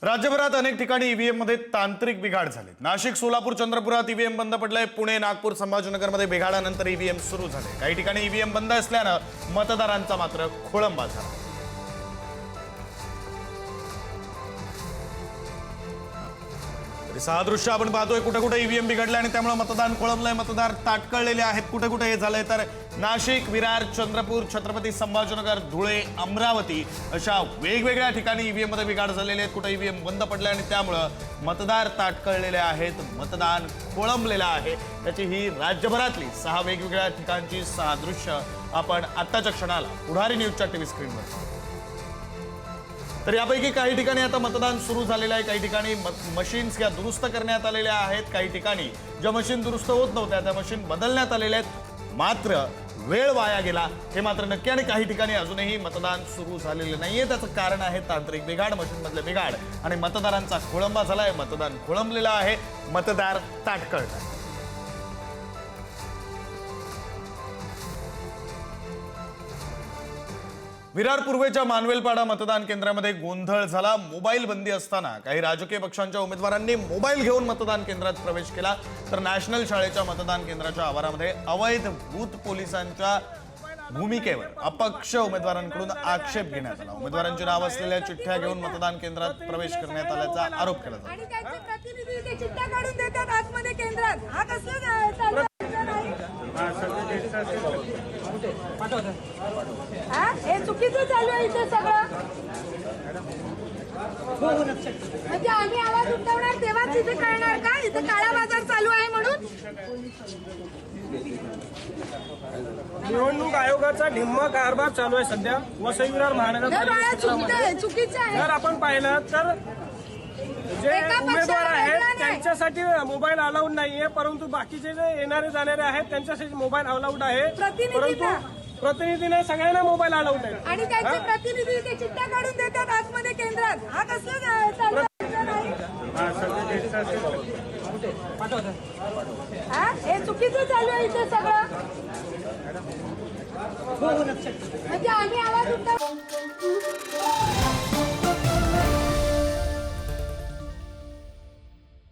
राज्यभरात अनेक ठिकाणी ईव्हीएम मध्ये तांत्रिक बिघाड झाले। नाशिक, सोलापूर, चंद्रपुरात ईव्हीएम बंद पडले। पुणे, नागपूर, संभाजीनगरमध्ये बिघाडानंतर ईव्हीएम सुरू झाले। काही ठिकाणी ईव्हीएम बंद असल्यानं मतदारांचा मात्र खोळंबा झाला। सहा दृश्य आपण पाहतोय, कुठे कुठे ईव्हीएम बिघडले आणि त्यामुळे मतदान खोळंबलंय, मतदार ताटकळलेले आहेत। कुठे कुठे हे झालंय तर नाशिक, विरार, चंद्रपूर, छत्रपती संभाजीनगर, धुळे, अमरावती अशा वेगवेगळ्या ठिकाणी ईव्हीएम मध्ये बिघाड झालेले आहेत। कुठे ईव्हीएम बंद पडले आणि त्यामुळे मतदार ताटकळलेले आहेत, मतदान खोळंबलेलं आहे। त्याची ही राज्यभरातली 6 वेगवेगळ्या ठिकाणची 6 दृश्य आपण आत्ताच्या क्षणाला पुढारी न्यूजच्या टीव्ही स्क्रीनवर। तर यापैकी काही ठिकाणी आता मतदान सुरू झालेलं आहे। काही ठिकाणी मशीन्स या दुरुस्त करण्यात आलेल्या आहेत। काही ठिकाणी ज्या मशीन दुरुस्त होत नव्हत्या त्या मशीन बदलण्यात आलेल्या आहेत, मात्र वेळ वाया गेला हे मात्र नक्की। आणि काही ठिकाणी अजूनही मतदान सुरू झालेलं नाहीये। त्याचं कारण आहे तांत्रिक बिघाड, मशीन मधले बिघाड आणि मतदारांचा खोळंबा झालाय। मतदान खोळंबलेलं आहे, मतदार ताटकळले। विरार पूर्वेच्या मानवेलपाडा मतदान केंद्रामध्ये गोंधळ झाला। मोबाईल बंदी असताना काही राजकीय पक्षांच्या उमेदवारांनी मोबाईल घेऊन मतदान केंद्रात प्रवेश केला, तर नॅशनल शाळेच्या मतदान केंद्राच्या आवारामध्ये अवैध बूथ पोलिसांच्या भूमिकेवर अपक्ष उमेदवारांकडून आक्षेप घेण्यात आला। उमेदवारांची नाव असलेल्या चिठ्ठ्या घेऊन मतदान केंद्रात प्रवेश करण्यात आल्याचा आरोप केला जातो। आणि त्यांचे प्रतिनिधी ते चिठ्ठ्या काढून देतात आतमध्ये केंद्रात। हा कसलं चालू हे चुकीचं चालू आहे इथे सगळं। म्हणजे आम्ही आवाज उठवणार तेव्हाच इथे कळणार का इथे काळा बाजार चालू आहे म्हणून? निवडणूक आयोगाचा ढिम्मा कारभार चालू आहे सध्या वसई विरार महानगरपालिका। चुकीचं आहे। जर आपण पाहिलं तर जे उमेदवार आहेत त्यांच्यासाठी मोबाईल अलाउड नाहीये, परंतु बाकीचे जे येणारे जाणारे आहेत त्यांच्यासाठी मोबाईल अलाउड आहे। परंतु प्रतिनिधीने सगळ्यांना मोबाईल अलाउड आहे आणि त्यांचे प्रतिनिधी ते चिठ्ठ्या काढून देतात आतमध्ये केंद्रात। हा कसलं चालू हे चुकीचं चालू आहे इथे सगळं। म्हणजे आम्ही आवाज उठवणार